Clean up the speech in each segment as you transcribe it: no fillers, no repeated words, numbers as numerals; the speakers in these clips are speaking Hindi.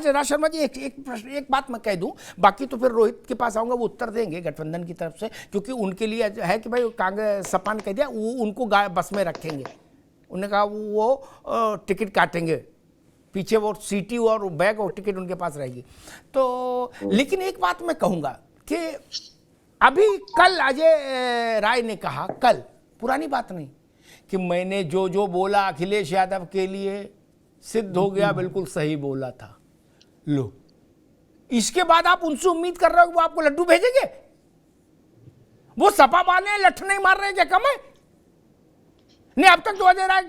अच्छा राज शर्मा जी, एक प्रश्न, एक बात मैं कह दूं, बाकी तो फिर रोहित के पास आऊंगा, वो उत्तर देंगे गठबंधन की तरफ से, क्योंकि उनके लिए है कि भाई कांग्रेस सपा ने कह दिया वो उनको बस में रखेंगे, उन्होंने कहा वो टिकट काटेंगे, पीछे वो सीटी और बैग और टिकट उनके पास रहेगी। तो लेकिन एक बात मैं कहूंगा कि अभी कल अजय राय ने कहा, कल, पुरानी बात नहीं, कि मैंने जो जो बोला अखिलेश यादव के लिए सिद्ध हो गया, बिल्कुल सही बोला था। लो, इसके बाद आप उनसे उम्मीद कर रहे हो कि वो आपको लड्डू भेजेंगे? वो सपा वाले लठ नहीं मार रहे, क्या कम है? नहीं, अब तक तो अजय राय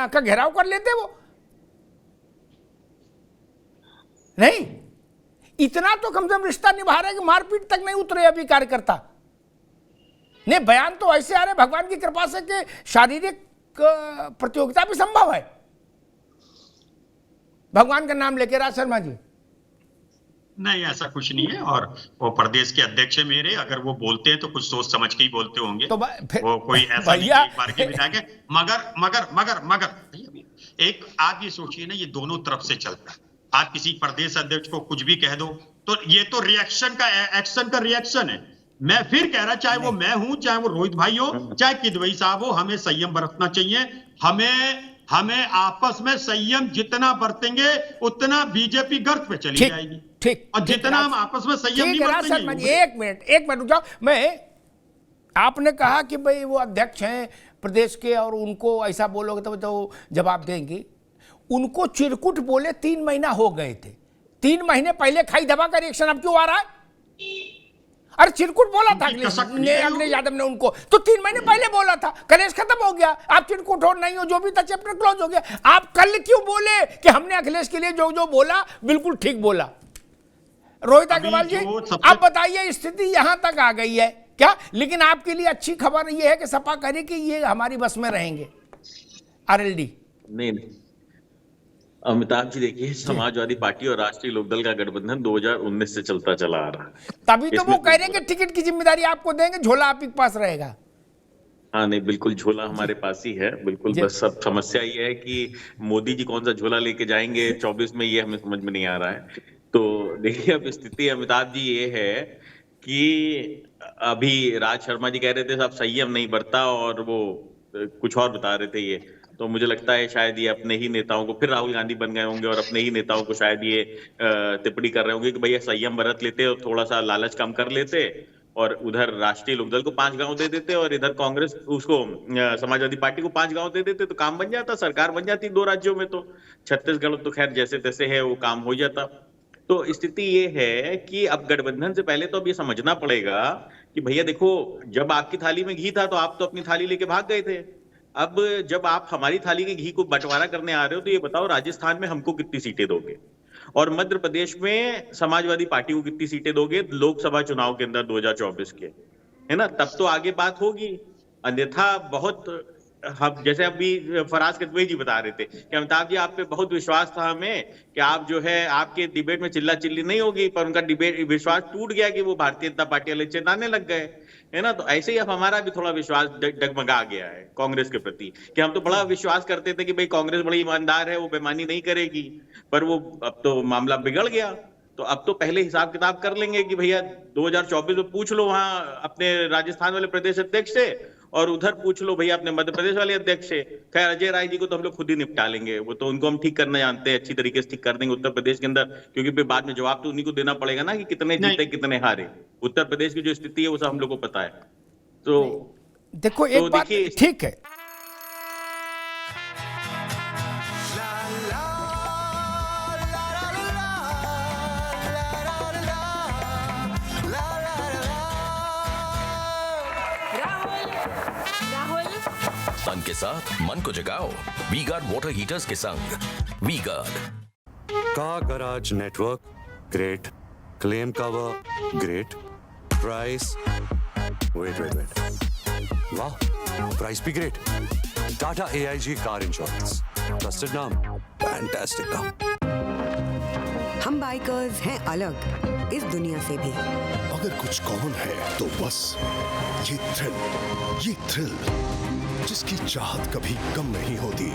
का घेराव कर लेते वो। नहीं, इतना तो कम से कम रिश्ता निभा रहे कि मारपीट तक नहीं उतरे अभी कार्यकर्ता। नहीं, बयान तो ऐसे आ रहे भगवान की कृपा से कि शारीरिक प्रतियोगिता भी संभव है, भगवान का नाम लेके। राज शर्मा जी, नहीं, ऐसा कुछ नहीं है, और वो प्रदेश के अध्यक्ष है मेरे, अगर वो बोलते हैं तो कुछ सोच समझ के ही बोलते होंगे, तो वो कोई ऐसा नहीं एक बार के बिता के। मगर एक आप ये सोचिए ना, ये दोनों तरफ से चलता है। आप किसी प्रदेश अध्यक्ष को कुछ भी कह दो तो ये तो रिएक्शन का, एक्शन का रिएक्शन है। मैं फिर कह रहा, चाहे वो मैं हूं, चाहे वो रोहित भाई हो, चाहे किदवई साहब हो, हमें संयम बरतना चाहिए। हमें आपस में संयम जितना बरतेंगे उतना बीजेपी गर्त पे चली जाएगी। ठीक, और जितना हम आपस में संयम नहीं बरतेंगे। एक मिनट रुक जाओ। मैं, आपने कहा कि भाई वो अध्यक्ष हैं प्रदेश के और उनको ऐसा बोलोगे तो जवाब देंगे। उनको चिरकुट बोले 3 महीना हो गए थे, 3 महीने पहले खाई दबा का रिएक्शन अब क्यों आ रहा है? अरे चिरकुट बोला था अखिलेश यादव ने उनको, तो 3 महीने पहले बोला था, कलेश खत्म हो गया। आप चिरकुट हो नहीं हो, जो भी था चैप्टर क्लोज हो गया। आप कल क्यों बोले कि हमने अखिलेश के लिए जो जो बोला बिल्कुल ठीक बोला? रोहित अग्रवाल जी, आप बताइए, स्थिति यहां तक आ गई है क्या? लेकिन आपके लिए अच्छी खबर यह है कि सपा करे कि ये हमारी बस में रहेंगे, आरएलडी। नहीं, अमिताभ जी देखिए, समाजवादी पार्टी और राष्ट्रीय लोकदल का गठबंधन 2019 से चलता चला आ रहा है। तभी तो वो कह रहे हैं कि टिकट की जिम्मेदारी आपको देंगे, झोला आप ही के पास रहेगा। हाँ, नहीं, बिल्कुल झोला हमारे पास ही है, बिल्कुल। बस सब समस्या ये है कि मोदी जी कौन सा झोला लेके जाएंगे 24 में, ये हमें समझ में नहीं आ रहा है। तो देखिए, अब स्थिति अमिताभ जी ये है कि अभी राज शर्मा जी कह रहे थे सब संयम नहीं बरता, और वो कुछ और बता रहे थे। ये तो मुझे लगता है शायद ये अपने ही नेताओं को, फिर राहुल गांधी बन गए होंगे और अपने ही नेताओं को शायद ये टिप्पणी कर रहे होंगे कि भैया संयम बरत लेते और थोड़ा सा लालच कम कर लेते, और उधर राष्ट्रीय लोकदल को 5 गांव दे देते और इधर कांग्रेस उसको समाजवादी पार्टी को 5 गांव दे देते, तो काम बन जाता, सरकार बन जाती 2 राज्यों में। तो छत्तीसगढ़ तो खैर जैसे तैसे है, वो काम हो जाता। तो स्थिति ये है कि अब गठबंधन से पहले तो अब ये समझना पड़ेगा कि भैया देखो, जब आपकी थाली में घी था तो आप तो अपनी थाली लेके भाग गए थे। अब जब आप हमारी थाली के घी को बंटवारा करने आ रहे हो, तो ये बताओ राजस्थान में हमको कितनी सीटें दोगे, और मध्य प्रदेश में समाजवादी पार्टी को कितनी सीटें दोगे लोकसभा चुनाव के अंदर 2024 के, है ना? तब तो आगे बात होगी। अन्यथा बहुत, हम जैसे अभी फराज किदवई जी बता रहे थे कि अमिताभ जी आप पे बहुत विश्वास था हमें कि आप जो है आपके डिबेट में चिल्ला चिल्ली नहीं होगी, पर उनका डिबेट विश्वास टूट गया कि वो भारतीय जनता पार्टी वाले चिल्लाने लग गए, है ना? तो ऐसे ही अब हमारा भी थोड़ा विश्वास डगमगा गया है कांग्रेस के प्रति, कि हम तो बड़ा विश्वास करते थे कि भाई कांग्रेस बड़ी ईमानदार है, वो बेईमानी नहीं करेगी, पर वो अब तो मामला बिगड़ गया। तो अब तो पहले हिसाब किताब कर लेंगे कि भैया 2024 में पूछ लो वहां अपने राजस्थान वाले प्रदेश अध्यक्ष से, और उधर पूछ लो भैया अपने मध्य प्रदेश वाले अध्यक्ष से। खैर अजय राय जी को तो हम लोग खुद ही निपटा लेंगे, वो तो उनको हम ठीक करना जानते हैं, अच्छी तरीके से ठीक कर देंगे उत्तर प्रदेश के अंदर, क्योंकि फिर बाद में जवाब तो उन्हीं को देना पड़ेगा ना कि कितने जीते कितने हारे। उत्तर प्रदेश की जो स्थिति है वो सब हम लोग को पता है। तो देखो एक बात ठीक है, तन के साथ मन को जगाओ वी गार्ड वाटर हीटर्स के संग। We Guard car garage network great, claim cover great, price wait वाह, प्राइस भी great. Tata AIG car insurance, trusted नाम, फैंटास्टिक नाम। हम बाइकर्स हैं अलग इस दुनिया से भी। अगर कुछ कॉमन है तो बस ये थ्रिल जिसकी चाहत कभी कम नहीं होती,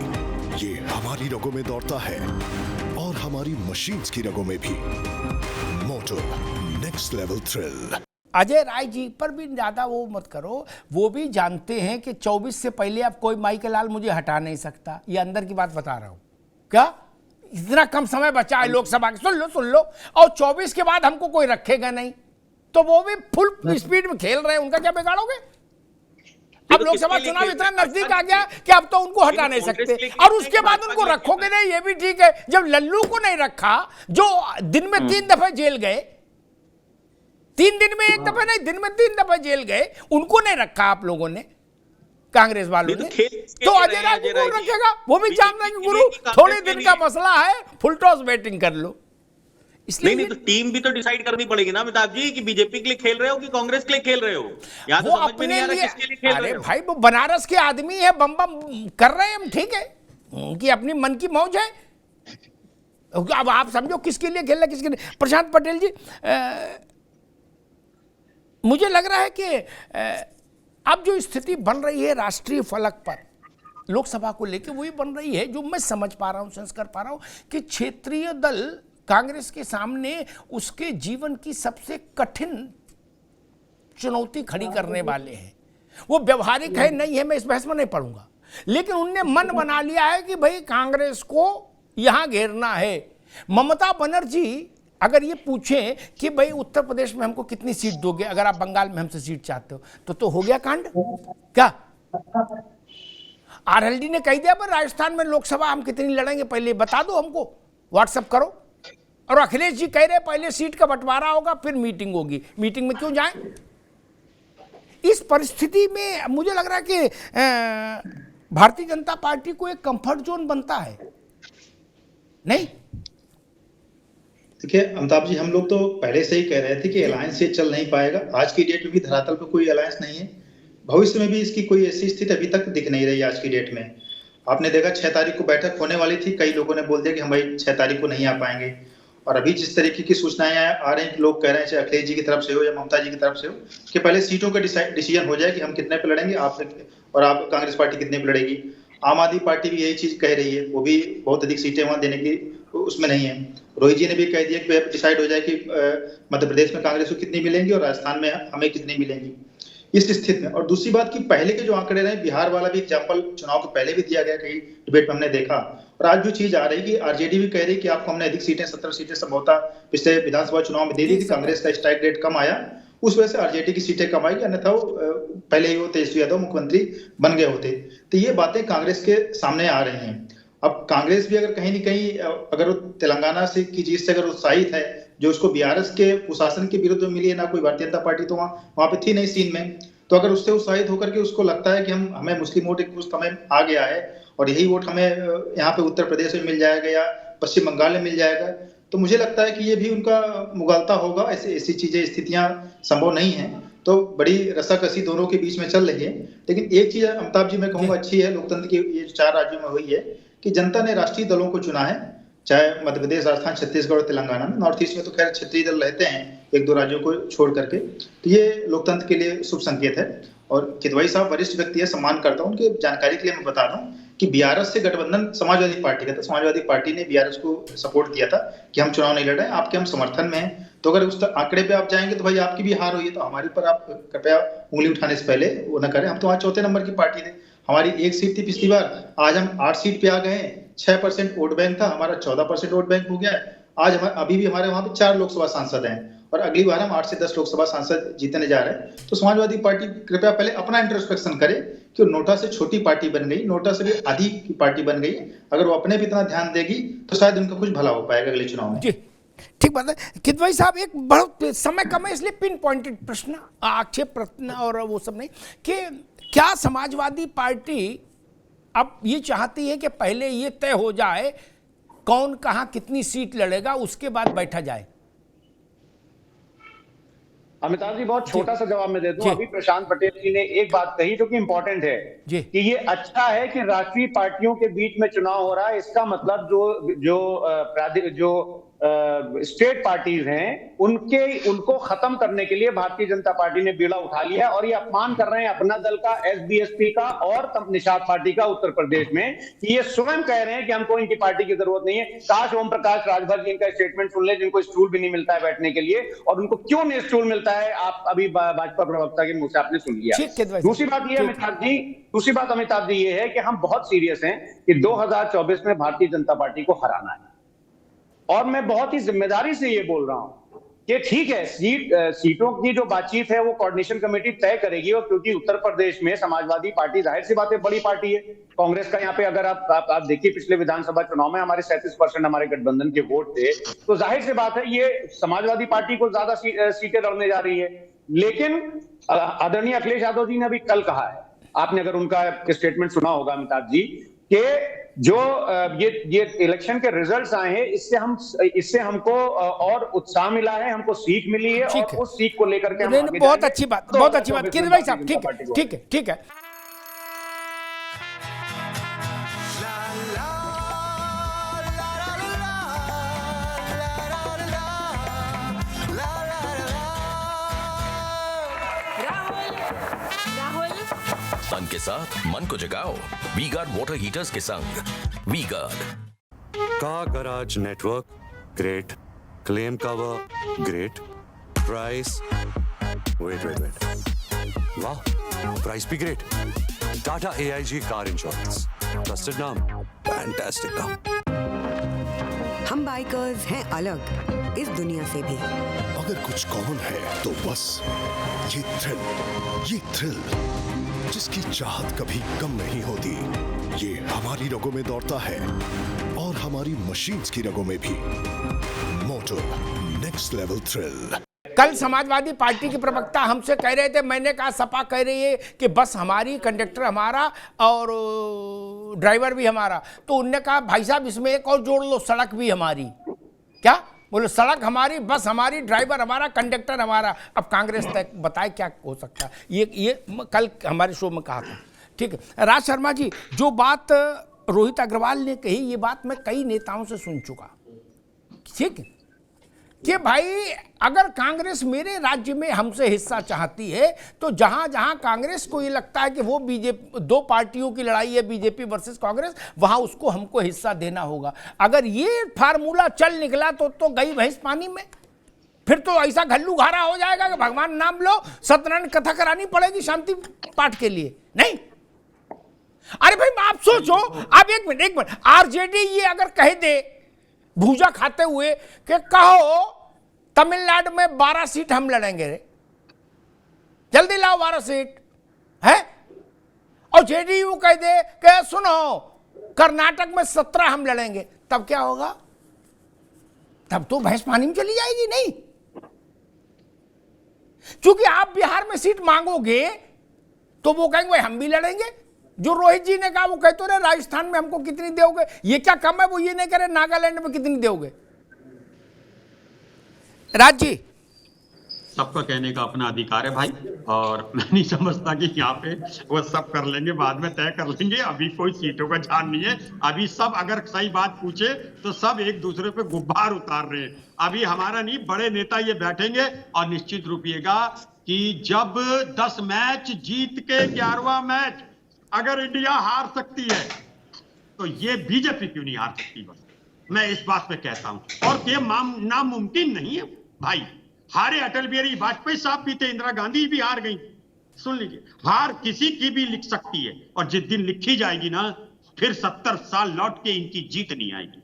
ये हमारी रगों में दौड़ता है और हमारी मशीन्स की रगों में भी मोटो next level thrill. Ajay Rai ji पर भी ज्यादा वो मत करो, वो भी जानते हैं कि 24 से पहले अब कोई माई के लाल मुझे हटा नहीं सकता। ये अंदर की बात बता रहा हूं। क्या इतना कम समय बचा है लोकसभा के? सुन लो और 24 के बाद हमको कोई रखेगा नहीं, तो वो भी फुल स्पीड में खेल रहे हैं, उनका क्या बिगाड़ोगे? अब लोकसभा चुनाव इतना नजदीक आ गया कि अब तो उनको हटा नहीं सकते, और उसके बाद उनको रखोगे नहीं, ये भी ठीक है। जब लल्लू को नहीं रखा, जो दिन में 3 दफे जेल गए, 3 दिन में 1 दफा नहीं, दिन में 3 दफा जेल गए, उनको नहीं रखा आप लोगों ने, कांग्रेस वालों ने। तो अजय राय को कौन रखेगा? वो भी जान रहे हैं गुरु थोड़े दिन का मसला है, फुल टॉस बैटिंग कर लो। नहीं तो टीम भी तो डिसाइड करनी पड़ेगी ना अमिताभ जी, कि बीजेपी के लिए खेल रहे हो कि कांग्रेस के लिए खेल रहे हो। यहाँ तो समझ में नहीं आ रहा किसके लिए खेल रहे हो। भाई वो बनारस के आदमी है, बम बम कर रहे हैं हम, ठीक है, उनकी अपनी मन की मौज है। अब आप समझो किसके लिए खेल रहे, किसके लिए। प्रशांत पटेल जी, मुझे लग रहा है कि अब जो स्थिति बन रही है राष्ट्रीय फलक पर लोकसभा को लेकर, वही बन रही है जो मैं समझ पा रहा हूं, सेंस कर पा रहा हूं कि क्षेत्रीय दल कांग्रेस के सामने उसके जीवन की सबसे कठिन चुनौती खड़ी करने वाले हैं। वो व्यवहारिक है नहीं है, मैं इस बहस में नहीं पढ़ूंगा, लेकिन उनने मन बना लिया है कि भाई कांग्रेस को यहां घेरना है। ममता बनर्जी अगर ये पूछें कि भाई उत्तर प्रदेश में हमको कितनी सीट दोगे, अगर आप बंगाल में हमसे सीट चाहते हो, तो हो गया कांड क्या? आरएलडी ने कह दिया पर राजस्थान में लोकसभा हम कितनी लड़ेंगे पहले बता दो हमको, व्हाट्सएप करो। और अखिलेश जी कह रहे पहले सीट का बंटवारा होगा फिर मीटिंग होगी, मीटिंग में क्यों जाएं? इस परिस्थिति में मुझे लग रहा है कि भारतीय जनता पार्टी को एक कंफर्ट जोन बनता है, नहीं? देखिए अमिताभ जी, हम लोग तो पहले से ही कह रहे थे कि अलायंस ये चल नहीं पाएगा। आज की डेट में भी धरातल पर कोई अलायंस नहीं है, भविष्य में भी इसकी कोई ऐसी स्थिति अभी तक दिख नहीं रही। आज की डेट में आपने देखा 6 तारीख को बैठक होने वाली थी, कई लोगों ने बोल दिया कि हम भाई 6 तारीख को नहीं आ पाएंगे। और अभी जिस तरीके की सूचनाएं आ रही हैं कि लोग कह रहे हैं, चाहे अखिलेश जी की तरफ से हो या ममता जी की तरफ से हो, कि पहले सीटों का डिसीजन हो जाए कि हम कितने पे लड़ेंगे, आप कांग्रेस पार्टी कितने पे लड़ेगी। आम आदमी पार्टी भी यही चीज कह रही है, वो भी बहुत अधिक सीटें वहां देने की उसमें नहीं है। रोहित जी ने भी कह दिया कि डिसाइड हो जाए कि मध्य प्रदेश में कांग्रेस को कितनी मिलेंगी और राजस्थान में हमें कितनी मिलेंगी इस स्थिति में। और दूसरी बात कि पहले के जो आंकड़े रहे, बिहार वाला भी एग्जाम्पल चुनाव के पहले भी दिया गया, कई डिबेट में हमने देखा। और आज जो चीज आ रही कि आरजेडी भी कह रही कि आपको हमने अधिक सीटें 17 सीटें संभवतः पिछले विधानसभा चुनाव में दे दी थी, कांग्रेस का स्ट्राइक रेट कम आया, उस वजह से आरजेडी की सीटें कम आएगी, अन्यथा पहले ही वो तेजस्वी यादव मुख्यमंत्री बन गए होते। तो ये बातें कांग्रेस के सामने आ रही हैं। अब कांग्रेस भी अगर कहीं न कहीं अगर वो तेलंगाना से की जीत से अगर उत्साहित है, जो उसको बीआरएस के कुशासन के विरुद्ध में मिली है, ना कोई भारतीय जनता पार्टी तो वहां पे थी नहीं सीन में, तो अगर उससे उत्साहित होकर के उसको लगता है कि हमें मुस्लिम वोट एक कुछ हमें आ गया है और यही वोट हमें यहाँ पे उत्तर प्रदेश में मिल जाएगा या पश्चिम बंगाल में मिल जाएगा, तो मुझे लगता है कि ये भी उनका मुगालता होगा। ऐसी चीजें स्थितियां संभव नहीं है, तो बड़ी रसाकसी दोनों के बीच में चल रही है। लेकिन एक चीज अमिताभ जी मैं कहूंगा अच्छी है लोकतंत्र की, ये 4 राज्यों में हुई है कि जनता ने राष्ट्रीय दलों को चुना है, चाहे मध्य प्रदेश, राजस्थान, छत्तीसगढ़ और तेलंगाना में। नॉर्थ ईस्ट में तो खैर क्षेत्रीय दल रहते हैं 1-2 राज्यों को छोड़ करके, तो ये लोकतंत्र के लिए शुभ संकेत है। और किदवई साहब वरिष्ठ व्यक्ति है, सम्मान करता हूं, उनके जानकारी के लिए मैं बता दूं कि बीआरएस से गठबंधन समाजवादी पार्टी का था, समाजवादी पार्टी ने बीआरएस को सपोर्ट दिया था कि हम चुनाव नहीं लड़ रहे हैं, आपके हम समर्थन में हैं। तो अगर उस आंकड़े पे आप जाएंगे तो भाई आपकी भी हार हुई है, तो हमारे पर आप कृपया उंगली उठाने से पहले वो न करें। हम तो वहां 4थे नंबर की पार्टी थे, हमारी 1 सीट थी पिछली बार, आज हम 8 सीट पे आ गए हैं। 6% वोट बैंक था, हमारा 14% वोट बैंक हो गया है। आज अभी भी हमारे वहां पे 4 लोकसभा सांसद हैं और अगली बार हम 8 से 10 लोकसभा सांसद जीतने जा रहे हैं। तो समाजवादी पार्टी कृपया पहले अपना इंट्रोस्पेक्शन करे कि नोटा से छोटी पार्टी बन गई, नोटा से भी आधी की पार्टी बन गई। अगर वो अपने भी इतना ध्यान देगी तो शायद उनका कुछ भला हो पाएगा अगले चुनाव में। जी ठीक बात है किदवई साहब, एक बहुत समय कम है इसलिए पिन पॉइंटेड प्रश्न, आक्षेप प्रश्न और वो सब नहीं, कि क्या समाजवादी पार्टी अब ये चाहती है कि पहले ये तय हो जाए कौन कहां कितनी सीट लड़ेगा, उसके बाद बैठा जाए? अमिताभ जी बहुत छोटा सा जवाब मैं दे दूं। अभी प्रशांत पटेल जी ने एक बात कही जो कि इंपॉर्टेंट है कि ये अच्छा है कि राष्ट्रीय पार्टियों के बीच में चुनाव हो रहा है। इसका मतलब जो स्टेट पार्टीज हैं उनको खत्म करने के लिए भारतीय जनता पार्टी ने बीड़ा उठा लिया है और ये अपमान कर रहे हैं अपना दल का, एसबीएसपी का और निषाद पार्टी का उत्तर प्रदेश में, कि ये स्वयं कह रहे हैं कि हमको इनकी पार्टी की जरूरत नहीं है। काश ओम प्रकाश राजभर जी इनका स्टेटमेंट सुन ले, जिनको स्टूल भी नहीं मिलता है बैठने के लिए, और उनको क्यों नहीं स्टूल मिलता है आप अभी भाजपा प्रवक्ता के मुंह से आपने सुन लिया। दूसरी बात अमिताभ जी ये है कि हम बहुत सीरियस हैं कि 2024 में भारतीय जनता पार्टी को हराना है, और मैं बहुत ही जिम्मेदारी से ये बोल रहा हूं कि ठीक है, सीटों की जो बातचीत है वो कोऑर्डिनेशन कमेटी तय करेगी, और क्योंकि उत्तर प्रदेश में समाजवादी पार्टी जाहिर सी बात है बड़ी पार्टी है, कांग्रेस का यहाँ पे अगर आप देखिए पिछले विधानसभा चुनाव में हमारे 37% हमारे गठबंधन के वोट थे, तो जाहिर सी बात है ये समाजवादी पार्टी को ज्यादा सीटें लड़ने जा रही है। लेकिन आदरणीय अखिलेश यादव जी ने अभी कल कहा है, आपने अगर उनका स्टेटमेंट सुना होगा अमिताभ जी, कि जो ये इलेक्शन के रिजल्ट्स आए हैं इससे हमको और उत्साह मिला है, हमको सीख मिली है, और उस सीख को लेकर के हम आगे बहुत अच्छी बात, बहुत अच्छी बात किरण भाई साहब, ठीक है। तन के साथ मन को जगाओ वी गार्ड वाटर हीटर्स के संग। वी गार्ड का garage network great, claim cover great, price wait वाह, प्राइस भी great. Tata AIG car insurance, trusted नाम, फैंटास्टिक नाम। हम बाइकर्स हैं अलग इस दुनिया से भी। अगर कुछ कॉमन है तो बस ये थ्रिल जिसकी चाहत कभी कम नहीं होती, ये हमारी रगों में दौड़ता है और हमारी मशीन्स की रगों में भी। मोटो नेक्स्ट लेवल थ्रिल। कल समाजवादी पार्टी के प्रवक्ता हमसे कह रहे थे, मैंने कहा सपा कह रही है कि बस हमारी, कंडक्टर हमारा और ड्राइवर भी हमारा, तो उनने कहा भाई साहब इसमें एक और जोड़ लो, सड़क भी हमारी। क्या बोलो? सड़क हमारी, बस हमारी, ड्राइवर हमारा, कंडक्टर हमारा। अब कांग्रेस तक बताए क्या हो सकता है। ये कल हमारे शो में कहा था। ठीक है राज शर्मा जी, जो बात रोहित अग्रवाल ने कही, ये बात मैं कई नेताओं से सुन चुका, ठीक है, कि भाई अगर कांग्रेस मेरे राज्य में हमसे हिस्सा चाहती है तो जहां जहां कांग्रेस को ये लगता है कि वो बीजेपी, दो पार्टियों की लड़ाई है बीजेपी वर्सेस कांग्रेस, वहां उसको हमको हिस्सा देना होगा। अगर ये फार्मूला चल निकला तो गई भैंस पानी में। फिर तो ऐसा घल्लू घारा हो जाएगा कि भगवान नाम लो, सत्यनारायण कथा करानी पड़ेगी शांति पाठ के लिए। नहीं, अरे भाई आप सोचो, आप एक मिनट, आरजेडी ये अगर कह दे भूजा खाते हुए कि कहो तमिलनाडु में 12 सीट हम लड़ेंगे रे, जल्दी लाओ 12 सीट है, और जेडीयू कह दे कि सुनो कर्नाटक में 17 हम लड़ेंगे, तब क्या होगा? तब तो भैंस पानी में चली जाएगी। नहीं, क्योंकि आप बिहार में सीट मांगोगे तो वो कहेंगे हम भी लड़ेंगे। जो रोहित जी ने कहा वो कहते रहे राजस्थान में हमको कितनी दोगे, ये क्या कम है, वो ये नहीं कह रहे नागालैंड में कितनी दोगे। राज जी, सबका कहने का अपना अधिकार है भाई, और मैं नहीं समझता कि यहाँ पे वो सब कर लेंगे, बाद में तय कर लेंगे। अभी कोई सीटों का जान नहीं है। अभी सब अगर सही बात पूछे तो सब एक दूसरे पे गुब्बार उतार रहे हैं। अभी हमारा नहीं, बड़े नेता ये बैठेंगे और निश्चित रूपिएगा कि जब 10 मैच जीत के 11वां मैच अगर इंडिया हार सकती है तो ये बीजेपी क्यों नहीं हार सकती? बस मैं इस बात पे कहता हूं, और ये नामुमकिन नहीं है भाई। हारे अटल बिहारी वाजपेयी साहब भी थे, इंदिरा गांधी भी हार गई। सुन लीजिए, हार किसी की भी लिख सकती है, और जिस दिन लिखी जाएगी ना, फिर 70 साल लौट के इनकी जीत नहीं आएगी।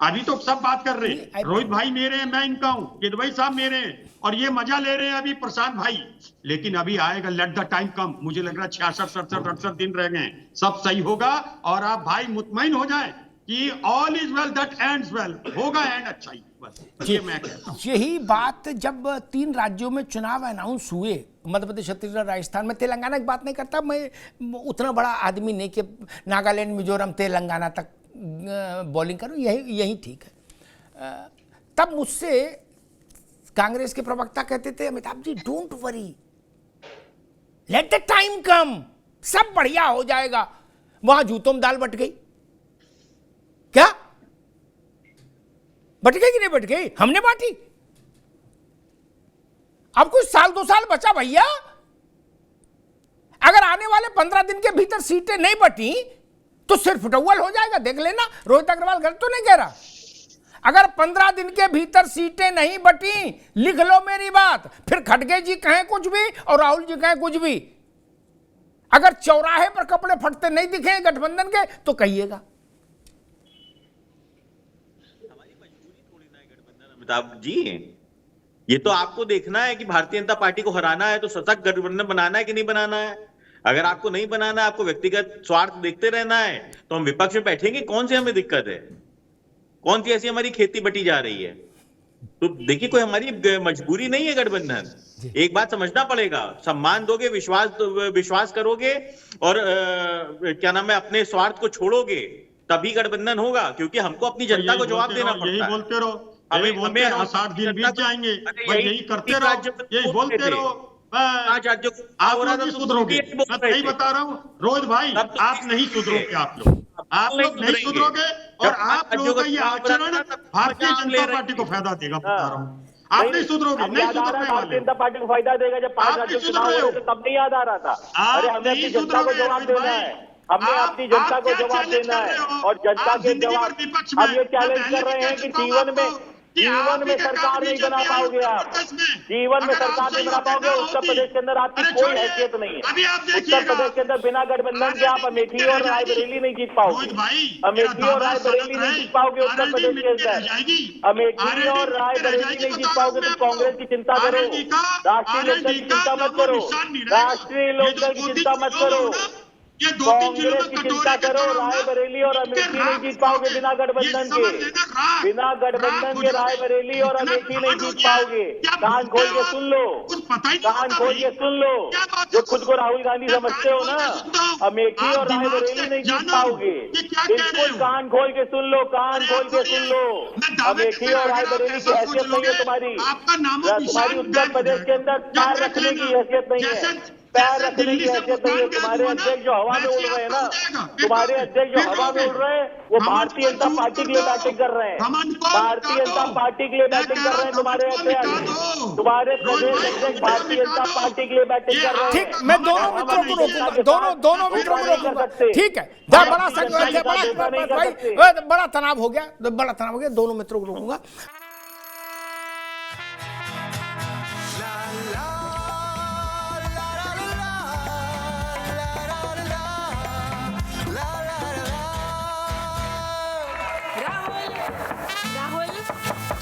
अभी तो सब बात कर रहे हैं, रोहित भाई मेरे हैं, मैं इनका हूं, गिदवाई साहब मेरे हैं, और ये मजा ले रहे हैं अभी प्रशांत भाई। लेकिन अभी आएगा, लेट द टाइम कम। मुझे लग रहा है 66, 67, 68 दिन रह गए, सब सही होगा। और आप भाई मुतमईन हो जाएं कि all is well that ends well, होगा एंड अच्छा ही। बस ये मैं कहता हूं। यही बात जब 3 राज्यों में चुनाव अनाउंस हुए, मध्य प्रदेश, छत्तीसगढ़, राजस्थान में, तेलंगाना की बात नहीं करता मैं, उतना बड़ा आदमी नहीं कि नागालैंड, मिजोरम, तेलंगाना तक बॉलिंग करूं, यही ठीक है। तब मुझसे कांग्रेस के प्रवक्ता कहते थे, Amitabh ji don't worry, let the time come, सब बढ़िया हो जाएगा। वहां जूतों में दाल बट गई। क्या बट गई कि नहीं बट गई? हमने बांटी। अब कुछ साल 2 साल बचा भैया। अगर आने वाले 15 दिन के भीतर सीटें नहीं बटी तो सिर्फ डबल हो जाएगा, देख लेना। रोहित अग्रवाल गलत तो नहीं कह रहा। अगर 15 दिन के भीतर सीटें नहीं बटी, लिख लो मेरी बात, फिर खड़गे जी कहें कुछ भी और राहुल जी कहें कुछ भी, अगर चौराहे पर कपड़े फटते नहीं दिखे गठबंधन के तो कहिएगा। अमिताभ जी, ये तो आपको देखना है कि भारतीय जनता पार्टी को हराना है तो सशक्त गठबंधन बनाना है कि नहीं बनाना है। अगर आपको नहीं बनाना है, आपको व्यक्तिगत स्वार्थ देखते रहना है, तो हम विपक्ष में बैठेंगे। कौन सी हमें दिक्कत है? कौन सी ऐसी हमारी खेती बटी जा रही है? तो देखिए, कोई हमारी मजबूरी नहीं है गठबंधन। एक बात समझना पड़ेगा, सम्मान दोगे, विश्वास करोगे और क्या नाम है, अपने स्वार्थ को छोड़ोगे, तभी गठबंधन होगा। क्योंकि हमको अपनी जनता को जवाब देना पड़ता है। यही बोलते रहो, हमें 60 दिन बीत जाएंगे, यही करते रहो, यही बोलते रहो। आप नहीं सुधरोगे, मैं सही बता रहा हूँ रोहित भाई, आप नहीं सुधरोगे। आप लोग नहीं सुधरोगे और आप लोगों का ये आचरण भारतीय जनता पार्टी को फायदा देगा, बता रहा हूँ। आप नहीं सुधरोगे, नहीं सुधरने वाले। भारतीय जनता पार्टी को फायदा देगा। जब 5 राज्यों चुनाव हो रहे थे तब नहीं याद आ रहा था। अरे हमें अपनी जनता को जवाब देना है, हमने अपनी जनता को जवाब देना है और जनता के जवाब। अब ये चैलेंज कर रहे हैं कि जीवन में सरकार नहीं बना पाओगे आप, जीवन में सरकार नहीं बना पाओगे। उत्तर प्रदेश के अंदर आपकी कोई हैसियत नहीं है। उत्तर प्रदेश के अंदर बिना गठबंधन के आप अमेठी और रायबरेली नहीं जीत पाओगे। अमेठी और रायबरेली नहीं जीत पाओगे उत्तर प्रदेश के अंदर। अमेठी और रायबरेली नहीं जीत पाओगे। तुम कांग्रेस की चिंता करो, राष्ट्रीय लोकदल की चिंता मत करो, राष्ट्रीय लोकदल की चिंता मत करो, कांग्रेस की चिंता करो। रायबरेली और अमेठी नहीं जीत पाओगे बिना गठबंधन के। बिना गठबंधन के रायबरेली और अमेठी नहीं जीत पाओगे। कान खोल के सुन लो, कान खोल के सुन लो। जो खुद को राहुल गांधी समझते हो ना, अमेठी और रायबरेली नहीं जीत पाओगे। बिल्कुल कान खोल के सुन लो, कान खोल के सुन लो। अमेठी और रायबरेली की हैसियत नहीं है तुम्हारी। तुम्हारी उत्तर प्रदेश के अंदर पैर रखने की हैसियत नहीं है, पैर रखने की हैसियत नहीं है। तुम्हारे अध्यक्ष जो हवा में उड़ रहे हैं ना, तुम्हारे अध्यक्ष जो हवा में उड़ रहे हैं, वो भारतीय जनता पार्टी के लिए बैटिंग कर रहे हैं। भारतीय जनता पार्टी के लिए बैटिंग कर रहे हैं तुम्हारे अध्यक्ष, तुम्हारे प्रदेश अध्यक्ष भारतीय जनता पार्टी के लिए बैटिंग कर रहे हैं। ठीक, मैं दोनों मित्रों को रोकूंगा, दोनों मित्रों को रोकूंगा। ठीक है, बड़ा तनाव हो गया, दोनों मित्रों को रोकूंगा।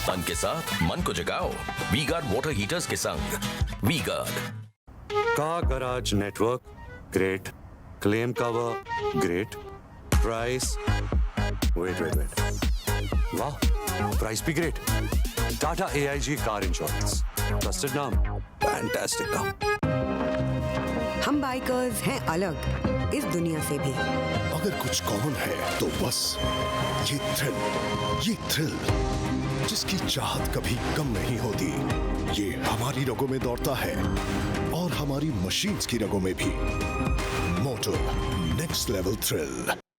तन के साथ मन को जगाओ वी गार्ड वाटर हीटर्स के संग। वी गार्ड का garage network great, claim cover great, price wait वाह, प्राइस भी great. Tata AIG car insurance, trusted नाम, फैंटास्टिक नाम। हम बाइकर्स हैं अलग इस दुनिया से भी। अगर कुछ कॉमन है तो बस ये थ्रिल जिसकी चाहत कभी कम नहीं होती। ये हमारी रगों में दौड़ता है और हमारी मशीन्स की रगों में भी। मोटो नेक्स्ट लेवल थ्रिल।